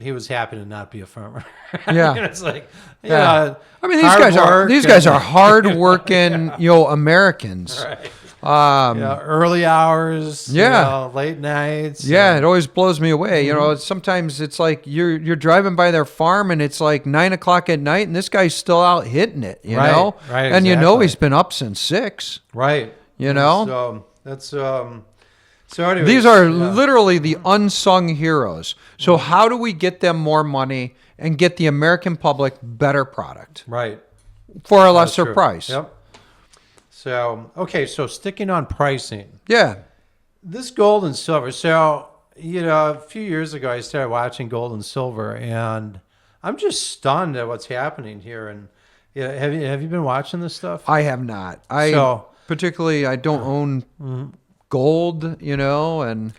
B: was happy to not be a farmer.
A: Yeah.
B: It's like
A: I mean, these guys are hard-working Americans.
B: Right. Early hours, late nights.
A: Yeah, it always blows me away. Sometimes it's like you're driving by their farm and it's like 9 o'clock at night and this guy's still out hitting it, know?
B: Right,
A: and
B: exactly.
A: He's been up since 6.
B: Right.
A: So
B: that's so anyway.
A: These are literally the unsung heroes. So how do we get them more money and get the American public better product?
B: Right.
A: For a lesser price.
B: Yep. So, okay, so sticking on pricing.
A: Yeah.
B: This gold and silver. So, a few years ago, I started watching gold and silver, and I'm just stunned at what's happening here. And have you been watching this stuff?
A: I have not. I don't own gold, and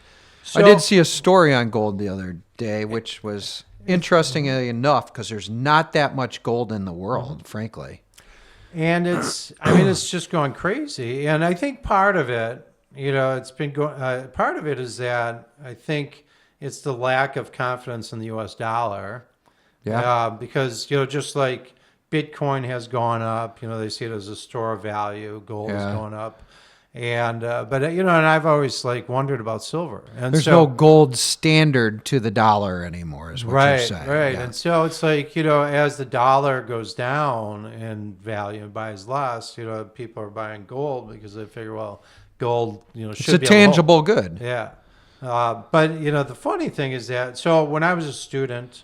A: I did see a story on gold the other day, which was interestingly enough because there's not that much gold in the world, frankly.
B: And it's just going crazy. And I think part of it, it's been going. Part of it is that I think it's the lack of confidence in the U.S. dollar.
A: Yeah.
B: Because just like Bitcoin has gone up, they see it as a store of value. Gold is going up. And and I've always wondered about silver. And
A: there's no gold standard to the dollar anymore, is what you're saying.
B: Right.
A: Yeah.
B: And so it's as the dollar goes down in value and buys less, people are buying gold because they figure, well, gold,
A: it's a tangible good.
B: Yeah. But the funny thing is that when I was a student,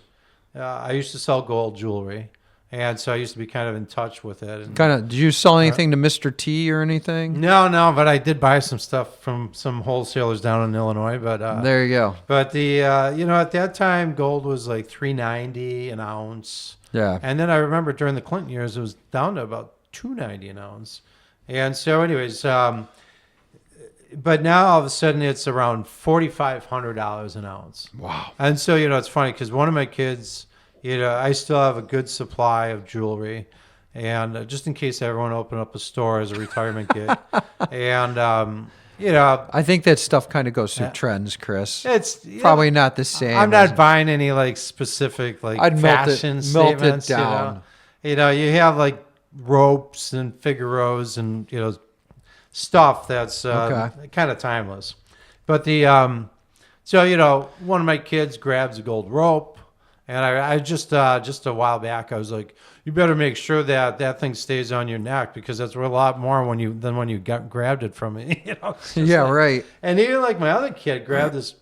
B: I used to sell gold jewelry. And so I used to be kind of in touch with it.
A: Did you sell anything to Mr. T or anything?
B: No, but I did buy some stuff from some wholesalers down in Illinois. But
A: there you go.
B: But the at that time, gold was like $3.90 an ounce.
A: Yeah.
B: And then I remember during the Clinton years, it was down to about $2.90 an ounce. And so, anyways, but now all of a sudden it's around $4,500 an ounce.
A: Wow.
B: And so it's funny because one of my kids. I still have a good supply of jewelry, and just in case everyone open up a store as a retirement gig, and
A: I think that stuff kind of goes through trends, Chris.
B: It's
A: probably not the same.
B: I'm not buying any specific
A: I'd
B: fashion statements.
A: Melt it down.
B: You have ropes and Figaros and stuff that's kind of timeless. But one of my kids grabs a gold rope. And I just a while back, I was like, you better make sure that thing stays on your neck because that's worth a lot more than when you grabbed it from me.
A: Yeah, right.
B: And even my other kid grabbed this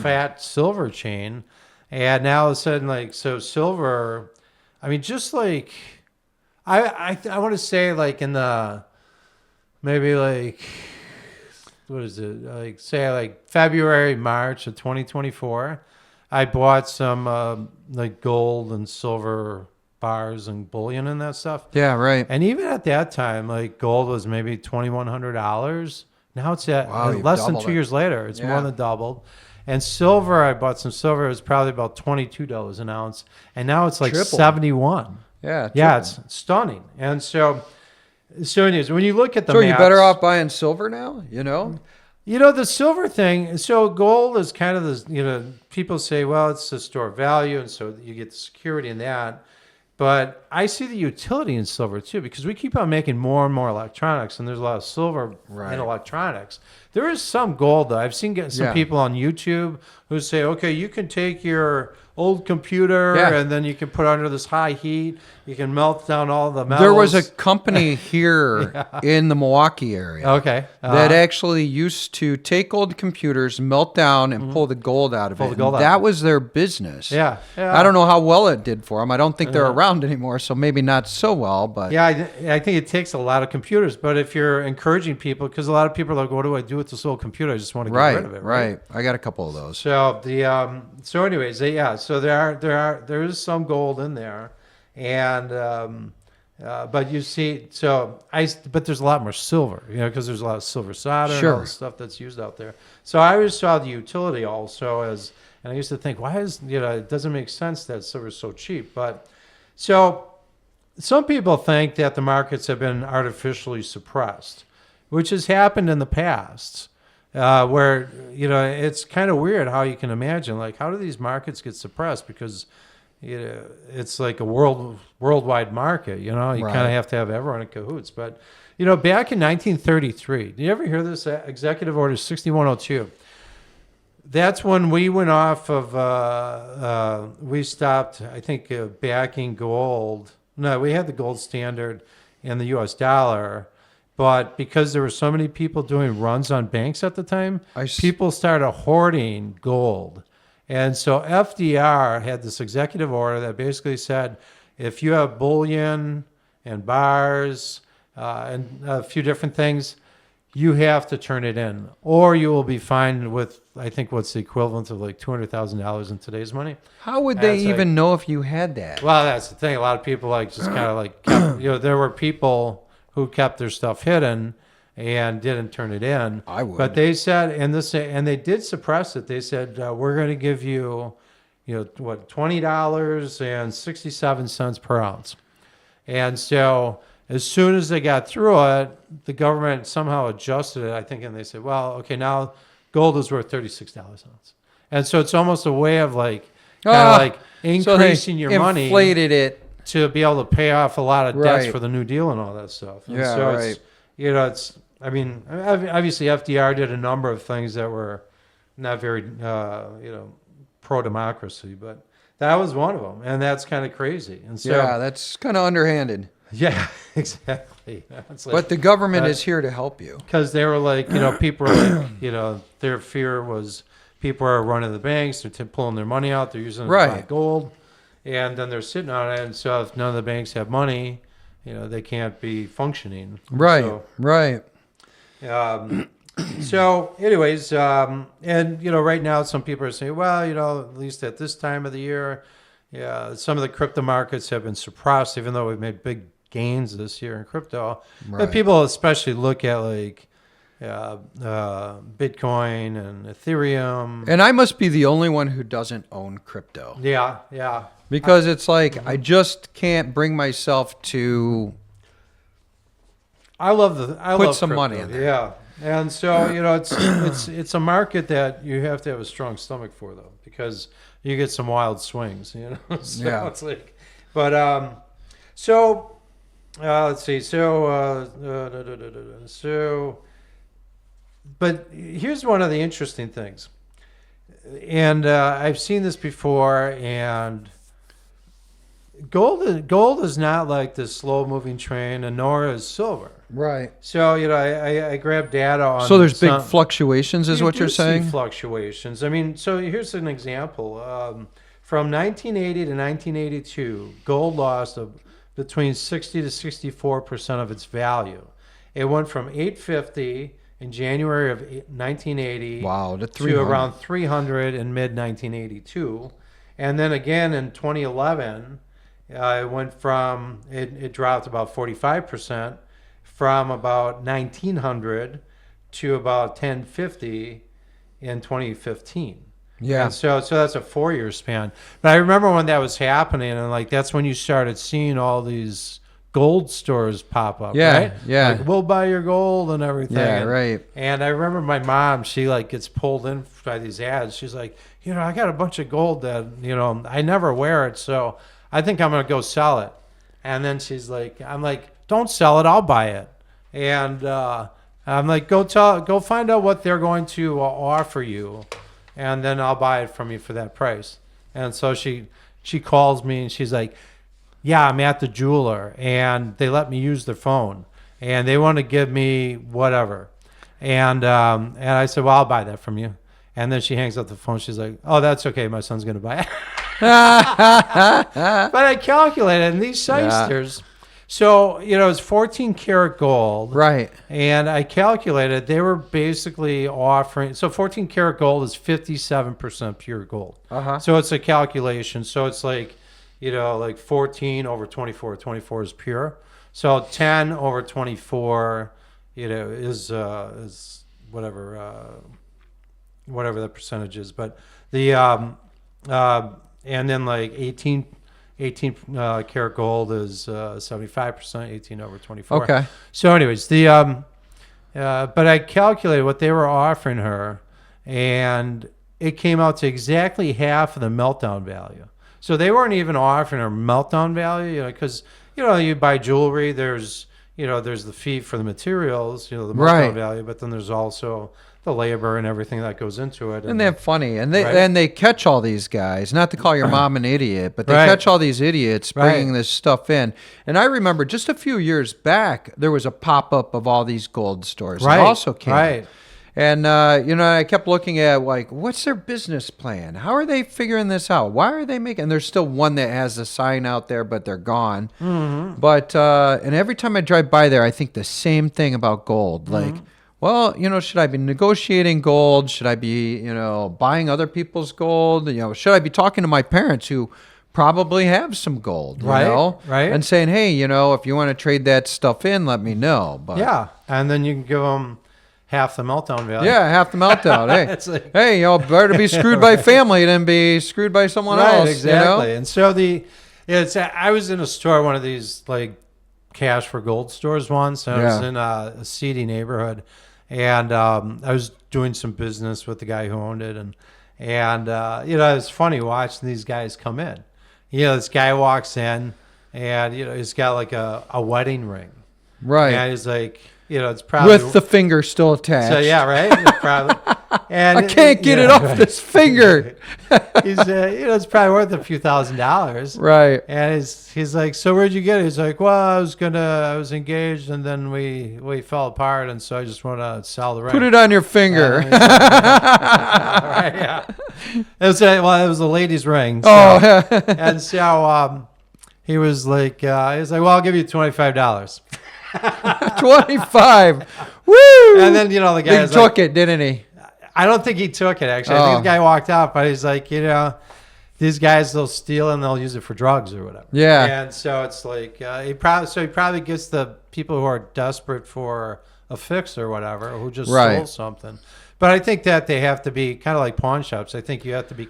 B: fat silver chain, and now all of a sudden, silver. I mean, just I want to say in the maybe what is it say February, March of 2024. I bought some gold and silver bars and bullion and that stuff.
A: Yeah, right.
B: And even at that time, gold was maybe $2,100. Now it's at less than 2 years later. It's more than doubled. And silver, I bought some silver. It was probably about $22 an ounce, and now it's
A: Triple.
B: 71.
A: Yeah,
B: yeah, it's stunning. And so anyways, when you look at the
A: so
B: maps,
A: you're better off buying silver now.
B: The silver thing, so gold is kind of the, people say, well, it's a store of value, and so you get the security in that. But I see the utility in silver, too, because we keep on making more and more electronics, and there's a lot of silver in electronics. There is some gold, though. I've seen some people on YouTube who say, okay, you can take your old computer and then you can put it under this high heat. You can melt down all the metals.
A: There was a company here in the Milwaukee area that actually used to take old computers, melt down, and pull the gold out of it. That was their business.
B: Yeah.
A: I don't know how well it did for them. I don't think they're around anymore, so maybe not so well. But
B: yeah, I think it takes a lot of computers. But if you're encouraging people, because a lot of people are like, what do I do with this old computer? I just want to get rid of it.
A: Right. I got a couple of those.
B: So so there is some gold in there, and but you see, but there's a lot more silver, because there's a lot of silver solder and all the stuff that's used out there. So I always saw the utility also and I used to think, why is it doesn't make sense that silver is so cheap, but so some people think that the markets have been artificially suppressed, which has happened in the past. Where it's kind of weird how you can imagine how do these markets get suppressed because it's like a worldwide market. You kind of have to have everyone in cahoots. But back in 1933, do you ever hear this Executive Order 6102? That's when we went off of we stopped, I think, backing gold. No, we had the gold standard and the U.S. dollar. But because there were so many people doing runs on banks at the time, people started hoarding gold. And so FDR had this executive order that basically said, if you have bullion and bars and a few different things, you have to turn it in, or you will be fined with, I think, what's the equivalent of like $200,000 in today's money.
A: How would they even know if you had that?
B: Well, that's the thing. A lot of people like just kind of like kept, there were people who kept their stuff hidden and didn't turn it in.
A: I would.
B: But they said, and they did suppress it. They said, we're going to give you, $20.67 per ounce. And so as soon as they got through it, the government somehow adjusted it, I think, and they said, well, okay, now gold is worth $36 an ounce. And so it's almost a way of like, increasing your money.
A: Inflated it.
B: To be able to pay off a lot of debts for the New Deal and all that stuff. And so obviously FDR did a number of things that were not very, pro-democracy, but that was one of them. And that's kind of crazy. And so,
A: that's kind of underhanded.
B: Yeah, exactly.
A: But the government is here to help you. Because
B: they were like, people were like, their fear was people are running the banks, they're pulling their money out, they're using it to buy gold, and then they're sitting on it. And so if none of the banks have money, they can't be functioning.
A: Right,
B: so,
A: right.
B: So anyways, and, right now some people are saying, well, at least at this time of the year, some of the crypto markets have been suppressed, even though we've made big gains this year in crypto. Right. But people especially look at like Bitcoin and Ethereum.
A: And I must be the only one who doesn't own crypto.
B: Yeah.
A: Because it's like I just can't bring myself to put some money in there.
B: Yeah. And so, it's a market that you have to have a strong stomach for, though, because you get some wild swings, So it's like, but let's see. But here's one of the interesting things, and I've seen this before, and gold is not like this slow moving train, and nor is silver.
A: Right.
B: So, I grabbed data on.
A: So there's big fluctuations, is what you're saying?
B: See fluctuations. I mean, so here's an example. From 1980 to 1982, gold lost between 60 to 64% of its value. It went from $850 in January of 1980 to around $300 in mid 1982, and then again in 2011, it went from it dropped about 45%. From about 1900 to about 1050 in 2015.
A: Yeah.
B: And so that's a 4-year span. But I remember when that was happening, and like that's when you started seeing all these gold stores pop up.
A: Yeah.
B: Right?
A: Yeah.
B: Like, we'll buy your gold and everything.
A: Yeah. Right.
B: And I remember my mom, she like gets pulled in by these ads. She's like, I got a bunch of gold that, I never wear it. So I think I'm going to go sell it. And then I'm like, don't sell it, I'll buy it. And I'm like, go find out what they're going to offer you, and then I'll buy it from you for that price. And so she calls me and she's like, yeah, I'm at the jeweler and they let me use their phone and they want to give me whatever. And I said, well, I'll buy that from you. And then she hangs up the phone. She's like, oh, that's okay. My son's going to buy it. But I calculated, and these shysters, so, it's 14 karat gold.
A: Right.
B: And I calculated they were basically offering, so 14 karat gold is 57% pure gold.
A: Uh-huh.
B: So it's a calculation. So it's like, like 14 over 24. 24 is pure. So 10 over 24, is whatever the percentage is. But the, and then like 18 karat gold is 75%, 18 over 24.
A: Okay.
B: So anyways, but I calculated what they were offering her, and it came out to exactly half of the meltdown value. So they weren't even offering her meltdown value, because, you buy jewelry, there's the fee for the materials, the meltdown value, but then there's also the labor and everything that goes into it.
A: And they're funny. And they catch all these guys, not to call your mom an idiot, but they catch all these idiots bringing this stuff in. And I remember just a few years back, there was a pop-up of all these gold stores. It also came.
B: Right.
A: And, I kept looking at, like, what's their business plan? How are they figuring this out? Why are they making... And there's still one that has a sign out there, but they're gone. Mm-hmm. But, and every time I drive by there, I think the same thing about gold. Like, well, should I be negotiating gold? Should I be, buying other people's gold? Should I be talking to my parents who probably have some gold,
B: Right.
A: and saying, hey, if you want to trade that stuff in, let me know. But
B: Yeah, and then you can give them half the meltdown value.
A: yeah, half the meltdown. Hey,
B: It's like-
A: hey, better be screwed by family than be screwed by someone
B: Right,
A: else.
B: exactly. And so I was in a store, one of these like cash for gold stores once. And I was in a seedy neighborhood, and I was doing some business with the guy who owned it, and it was funny watching these guys come in. This guy walks in, and he's got like a wedding ring,
A: Right.
B: and he's like, it's probably
A: With the finger still attached.
B: so yeah, right. It's probably, and
A: I can't get it off this finger.
B: He's it's probably worth a few $1,000s.
A: Right.
B: And he's like, so where'd you get it? He's like, well, I was engaged, and then we fell apart, and so I just want to sell the ring.
A: Put it on your finger.
B: Right, yeah. It was a lady's ring. So,
A: Oh,
B: and so he was like, well, I'll give you $25.
A: 25. Woo!
B: And then the guy
A: He
B: was
A: took
B: like,
A: it, didn't he?
B: I don't think he took it, actually. I think the guy walked out, but he's like, these guys, they'll steal and they'll use it for drugs or whatever.
A: Yeah.
B: And so it's like, he probably gets the people who are desperate for a fix or whatever, who just
A: Right.
B: stole something. But I think that they have to be kind of like pawn shops. I think you have to be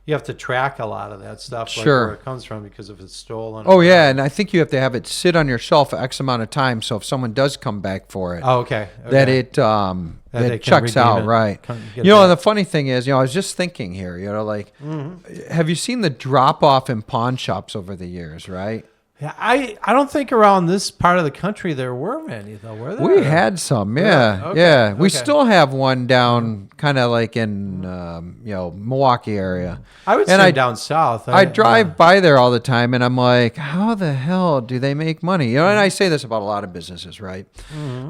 B: you have to track a lot of that stuff,
A: Sure.
B: like where it comes from, because if it's stolen.
A: Oh, yeah. And I think you have to have it sit on your shelf for X amount of time. So if someone does come back for it,
B: Oh, okay.
A: that
B: Okay.
A: it
B: they
A: it
B: can
A: checks
B: redeem
A: out,
B: it.
A: right?
B: Come get it
A: And
B: back.
A: the funny thing is, I was just thinking here, have you seen the drop off in pawn shops over the years, right?
B: Yeah, I don't think around this part of the country there were many, though, were there?
A: We had some, yeah.
B: Okay,
A: Yeah. We
B: okay.
A: still have one down kind of like in, Milwaukee area.
B: I would
A: and
B: say down south.
A: I drive by there all the time, and I'm like, how the hell do they make money? And I say this about a lot of businesses, right?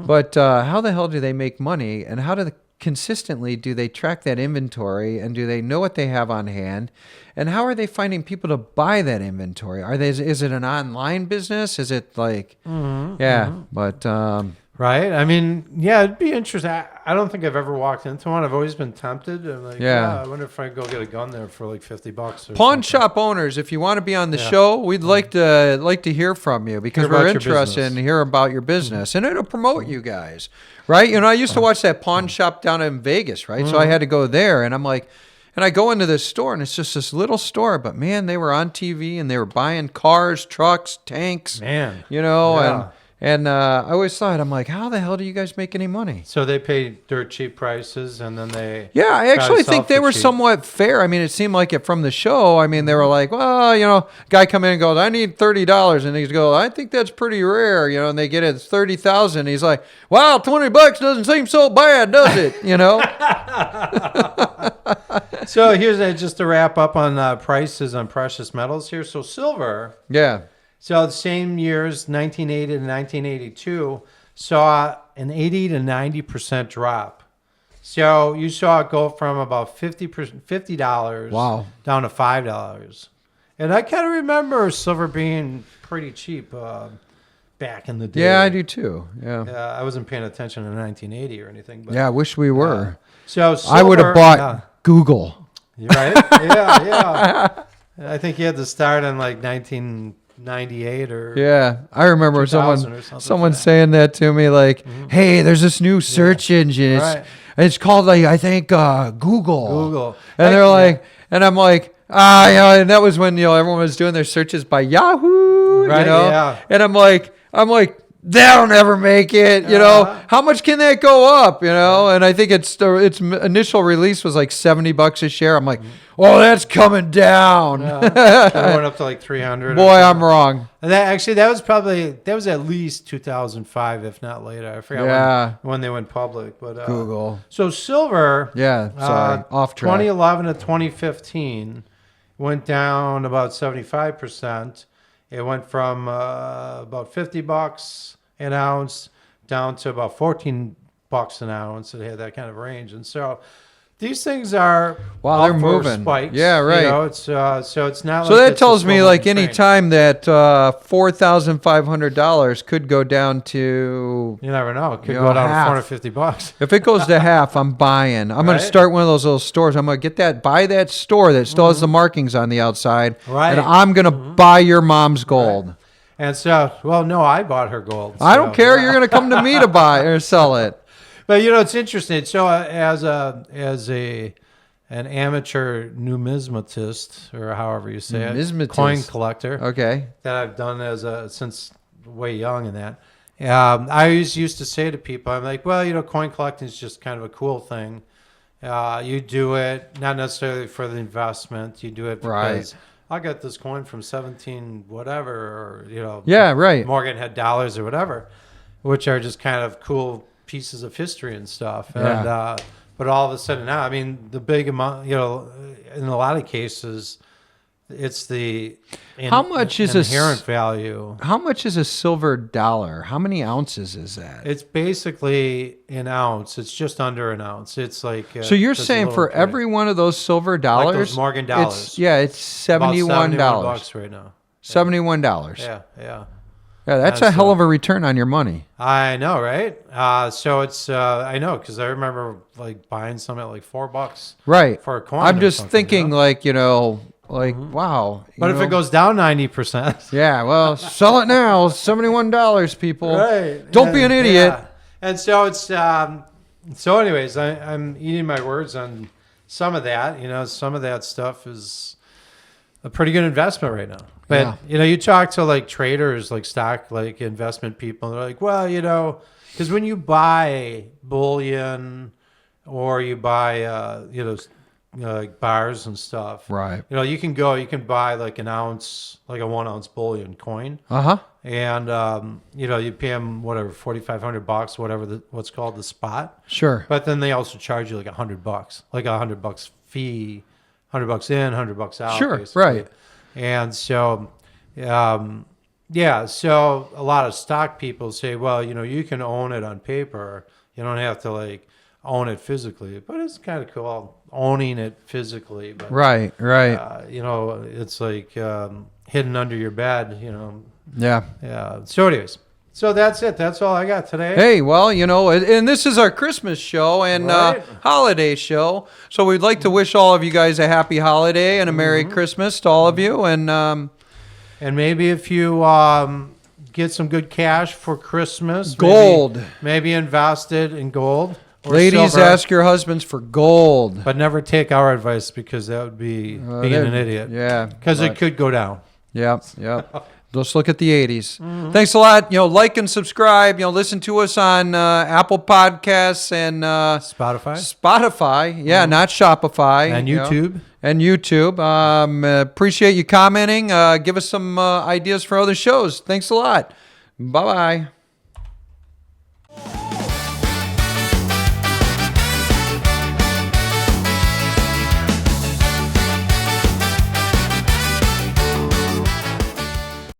A: But how the hell do they make money, and how consistently do they track that inventory, and do they know what they have on hand, and how are they finding people to buy that inventory? Is it an online business? Is it like, but
B: Right? I mean, yeah, it'd be interesting. I don't think I've ever walked into one. I've always been tempted. I'm like,
A: Yeah.
B: I wonder if I could go get a gun there for like $50 or
A: pawn
B: something.
A: shop owners, if you want to be on the show, we'd like to hear from you, because
B: Hear about
A: we're
B: your
A: interested
B: business.
A: in hear about your business, and it'll promote you guys, right? I used to watch that pawn shop down in Vegas, right? So I had to go there, and I'm like, and I go into this store, and it's just this little store, but man, they were on TV, and they were buying cars, trucks, tanks,
B: Man.
A: and I always thought, I'm like, how the hell do you guys make any money?
B: So they pay dirt cheap prices, and then they.
A: Yeah, I
B: try to
A: actually
B: sell
A: think
B: it
A: they
B: for
A: were
B: cheap.
A: somewhat fair. I mean, it seemed like it from the show. I mean, they were like, well, guy come in and goes, I need $30, and he goes, I think that's pretty rare, and they get it 30,000. He's like, wow, $20 doesn't seem so bad, does it?
B: So here's just to wrap up on prices on precious metals here. So silver.
A: Yeah.
B: So the same years, 1980 to 1982, saw an 80 to 90% drop. So you saw it go from about $50
A: Wow.
B: down to $5. And I kind of remember silver being pretty cheap back in the day.
A: Yeah, I do too. Yeah.
B: I wasn't paying attention in 1980 or anything. But,
A: Yeah, I wish we were.
B: so
A: I would have
B: silver-
A: bought Google.
B: Right? Yeah. I think you had to start in like 1998 or
A: Yeah, I remember
B: 2000 or something
A: someone
B: like that.
A: saying that to me, like, "Hey, there's this new search engine.
B: Right.
A: It's called, like, I think Google."
B: Google.
A: And they're
B: Yeah.
A: like, and I'm like, and that was when everyone was doing their searches by Yahoo,
B: Right, yeah.
A: And I'm like, they'll never make it, How much can that go up, And I think its initial release was like $70 a share. I'm like, oh, that's coming down.
B: It went up to like 300.
A: Boy, I'm wrong.
B: And that was at least 2005, if not later. I forgot when they went public. But
A: Google.
B: So silver.
A: Yeah, sorry, off track.
B: 2011 to 2015 went down about 75%. It went from about $50 an ounce down to about $14 an ounce. It had that kind of range. And so these things are
A: Wow, they're
B: up for
A: moving.
B: spikes.
A: Yeah, right.
B: You know, it's so it's not.
A: So
B: like
A: that
B: it's a
A: tells me,
B: slow
A: like,
B: moving
A: any
B: train.
A: time that $4,500 could go down to,
B: You never know. It could
A: You
B: go
A: know,
B: down
A: half.
B: to $450.
A: if it goes to half, I'm buying. I'm going to
B: Right.
A: start one of those little stores. I'm going to buy that store that still has the markings on the outside.
B: Right.
A: And I'm going to buy your mom's gold.
B: And so, well, no, I bought her gold.
A: I don't
B: so-
A: care. You're going to come to me to buy or sell it.
B: But you know, it's interesting. So, as an amateur numismatist, or however you say
A: Numismatist.
B: it, coin collector
A: Okay.
B: that I've done since way young, and that I always used to say to people, I'm like, well, you know, coin collecting is just kind of a cool thing. You do it not necessarily for the investment. You do it because I got this coin from 17 whatever, or you know,
A: Yeah, right.
B: Morgan had dollars or whatever, which are just kind of cool pieces of history and stuff.
A: Yeah.
B: And but all of a sudden now, I mean, the big amount, you know, in a lot of cases, it's the
A: How much is a
B: inherent value.
A: How much is a silver dollar? How many ounces is that?
B: It's basically an ounce. It's just under an ounce. It's like
A: So you're
B: just a
A: saying
B: little
A: for
B: penny.
A: every one of those silver dollars,
B: those Morgan dollars.
A: It's
B: About
A: $71.
B: $71 right now.
A: $71.
B: Yeah, yeah.
A: Yeah, that's a hell of a return on your money.
B: I know, right? So it's I know, because I remember like buying some at like $4
A: Right.
B: for a coin.
A: I'm
B: or
A: just
B: something,
A: thinking,
B: you know?
A: like, wow.
B: But if it goes down 90%,
A: Yeah, well, sell it now. $71, people.
B: right?
A: Don't be an idiot.
B: Yeah. And so it's so anyways, I'm eating my words on some of that. You know, some of that stuff is a pretty good investment right now. But
A: Yeah.
B: you know, you talk to like traders, like stock, like investment people, and they're like, well, you know, because when you buy bullion or you buy like bars and stuff,
A: Right.
B: you know, you can buy like an ounce, like a 1 ounce bullion coin,
A: Uh-huh.
B: and you know, you pay them whatever, $4,500, whatever what's called the spot.
A: Sure.
B: But then they also charge you like $100, like $100 fee, $100 in, $100 out.
A: Sure,
B: basically.
A: right.
B: And so, yeah, so a lot of stock people say, well, you know, you can own it on paper. You don't have to like own it physically, but it's kind of cool owning it physically. But,
A: Right, right.
B: you know, it's like hidden under your bed, you know.
A: Yeah.
B: Yeah. So anyways, so that's it. That's all I got today.
A: Hey, well, and this is our Christmas show and
B: Right.
A: holiday show. So we'd like to wish all of you guys a happy holiday and a Merry Christmas to all of you. And
B: And maybe if you get some good cash for Christmas,
A: gold.
B: maybe invest it in gold. Or
A: Ladies,
B: silver,
A: ask your husbands for gold.
B: but never take our advice, because that would be being an idiot.
A: Yeah.
B: Because it could go down.
A: Yep, yep. Let's look at the 80s. Thanks a lot. Like and subscribe. Listen to us on Apple Podcasts and Spotify. Yeah, not Shopify.
B: And YouTube.
A: And YouTube. Appreciate you commenting. Give us some ideas for other shows. Thanks a lot. Bye-bye.